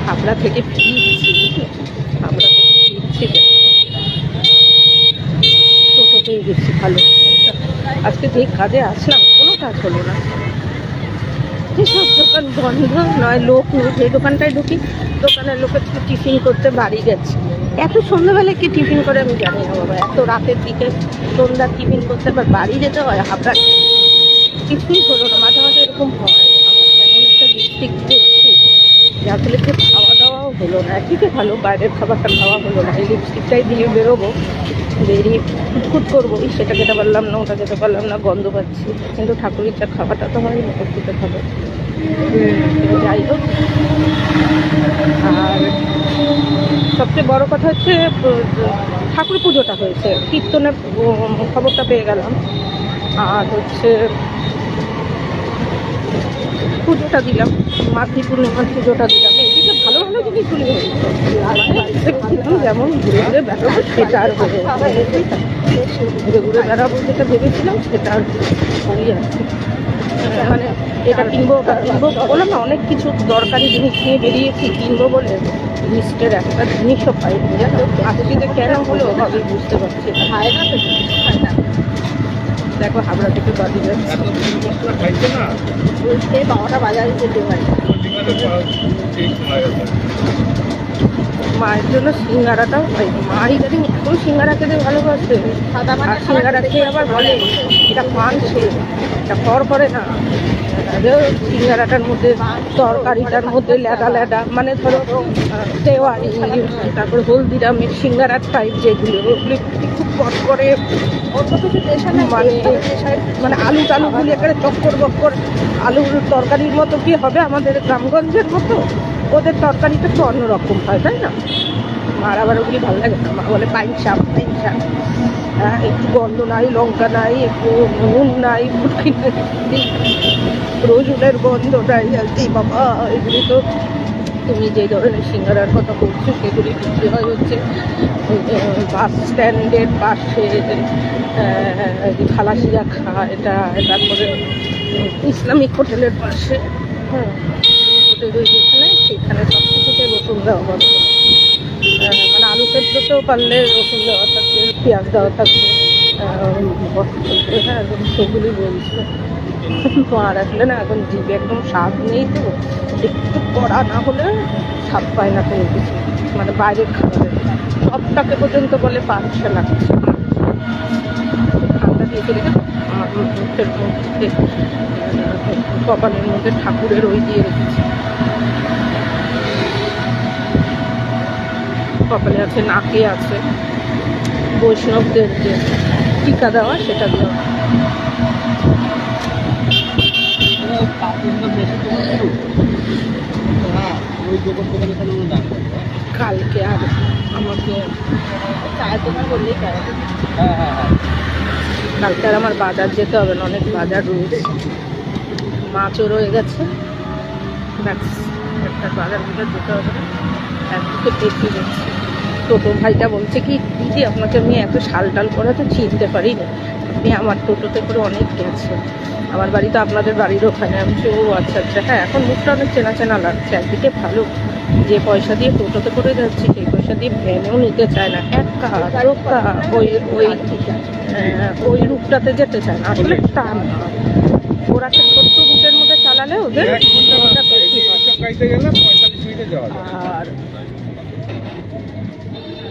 হাবড়া থেকে ফিরছি, হাবড়া থেকে ফিরছি, টোটো পেয়ে গেছি ভালো। আজকে যে কাজে আসলাম কোনো কাজ হলো না, যেসব দোকান বন্ধ নয়, লোক নেই, যে দোকানটায় ঢুকি দোকানের লোকের টিফিন করতে বাড়ি গেছে। এত সন্ধ্যাবেলায় কি টিফিন করে আমি জানি না বাবা, এত রাতের দিকে সন্ধ্যার টিফিন করতে আবার বাড়ি যেতে হয় হাবড়া। কিছুই হলো না, মাঝে মাঝে এরকম হয়। আমার এমন একটা লিপস্টিক দিয়েছি যে আসলে খুব খাওয়া দাওয়াও হলো না, একদিকে ভালো বাইরের খাবারটা খাওয়া হলো না, এই লিপস্টিকটাই দিয়ে বেরোবো, বেরিয়ে ফুটফুট করবো, সেটা খেতে পারলাম না, ওটা খেতে পারলাম না, গন্ধ পাচ্ছি। কিন্তু ঠাকুরের চা খাওয়াটা তো হয় না, খেতে খাবো। যাই হোক, আর সবচেয়ে বড় কথা হচ্ছে ঠাকুর পুজোটা হয়েছে, কীর্তনের খবরটা পেয়ে গেলাম, আর হচ্ছে পুজোটা দিলাম, মাতৃ পূর্ণিমার পুজোটা দিলাম। এদিকে ভালো ভালো জিনিসগুলি হয়েছে, যেমন ঘুরে ঘুরে বেড়াবো সেটা আর ঘুরে ঘুরে বেড়াবো যেটা ভেবেছিলাম সেটা আর হয়ে যাচ্ছে। মানে এটা কিনবো বললাম না, অনেক কিছু দরকারি জিনিস নিয়ে বেরিয়েছি কিনবো বলে, লিস্টের একটা জিনিসও পাইনি। আজকে যে কেন হলো ভাবে বুঝতে পারছি না। দেখো হাবড়া থেকে বাড়ি যাচ্ছে, বাবাটা বাজারে যেতে পারি। মায়ের জন্য সিঙ্গারাটাও পাইনি, মা ইদানিং এত সিঙ্গারা খেতে ভালোবাসে, আর সিঙ্গারা খেয়ে আবার বলে এটা মানছে, এটা কর করে না। সিঙ্গারাটার মধ্যে তরকারিটার মধ্যে ল্যাদা ল্যাদা, মানে ধরো তেওয়ারি, তারপর হলদিরামের সিঙ্গারার টাইপ যেগুলো, ওগুলো খুব কট করে, মানে মানে আলু টালুগুলি একেবারে চক্কর বক্কর আলুর তরকারির মতো কি হবে আমাদের গ্রামগঞ্জের মতো, ওদের তরকারিটা একটু অন্যরকম হয়, তাই না? আর আবার ওগুলি ভালো লাগে না, মা বলে পাইন শাক, হ্যাঁ, একটু গন্ধ নাই, লঙ্কা নাই, একটু নুন নাই, ফুটকি নাই, রসুনের গন্ধ নাই। এই বাবা, এগুলি তো তুমি যে ধরনের সিঙ্গারার কথা বলছো সেগুলি বিক্রি হয় হচ্ছে বাস স্ট্যান্ডের পাশে, খালাসিয়া খা, এটা তারপরে ইসলামিক হোটেলের পাশে, হ্যাঁ, হোটেল যেখানে সেখানে সব কিছুতে রসুন দেওয়া হবে, মানে আলু সেদ্ধতেও পারলে রসুন দেওয়া থাকবে, পেঁয়াজ দেওয়া থাকবে, হ্যাঁ, সেগুলি বলছে। আর আসলে না এখন জিভে একদম স্বাদ নেই, তো একটু কড়া না হলে স্বাদ পায় না কোনো কিছু, মানে বাইরের খাবারের সবটাকে পর্যন্ত বলে পাচ্ছে না। ঠান্ডা দিয়ে চলে গেল আমার মুখের মধ্যে, কপালের মধ্যে ঠাকুরের ওই দিয়ে রেখেছি, কপালে আছে, নাকে আছে, বৈষ্ণবদের যে টিকা দেওয়া সেটা দেওয়া। কালকে আর আমাকে চায়ের দোকান বললেই কালকে আর আমার বাজার যেতে হবে না, অনেক বাজার রয়েছে, মাছও রয়ে গেছে, একটা বাজার যেতে হবে না, একদিকে দেখতে যাচ্ছে। টোটো ভাইটা বলছে কি, দিদি আপনাকে আমি এত শাল টাল করে তো চিনতে পারি না, আপনি আমার টোটোতে করে অনেক গেছেন, আমার বাড়ি তো আপনাদের বাড়ির ওখানে। আমি ও আচ্ছা আচ্ছা, হ্যাঁ এখন মুখটা অনেক চেনা চেনা লাগছে। একদিকে ভালো, যে পয়সা দিয়ে টোটোতে করে যাচ্ছি সেই পয়সা দিয়ে ভ্যানেও নিতে চায় না, একা রোকা ওই ওই ওই রূপটাতে যেতে চায় না, আসলে তা না, ওরা একটা ছোট্ট রুটের মধ্যে চালালে ওদের বেশি হয়।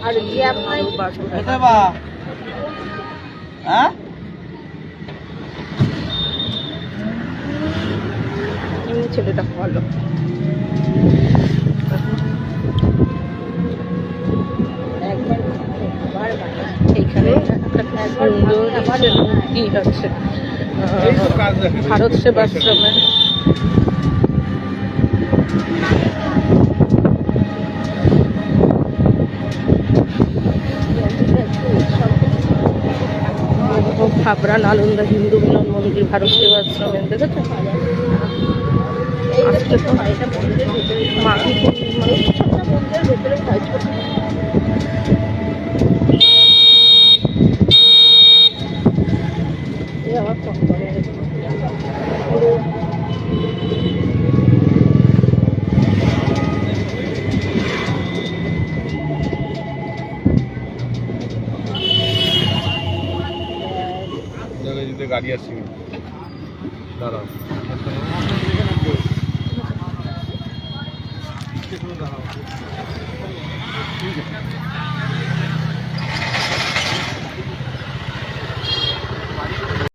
আর যে আপনার এমনি ছেলেটা ভালো, এইখানে একটা সুন্দর মূর্তি আছে ভারত সেবাশ্রমের, হাবড়া নালন্দা হিন্দু মিলন মন্দির ভারত সেবাশ্রমের, দেখেছো? আজকে তো মাঘী পূর্ণিমা আমার ফোন করে গাড়ি আসছে দাঁড়াও দাঁড়াও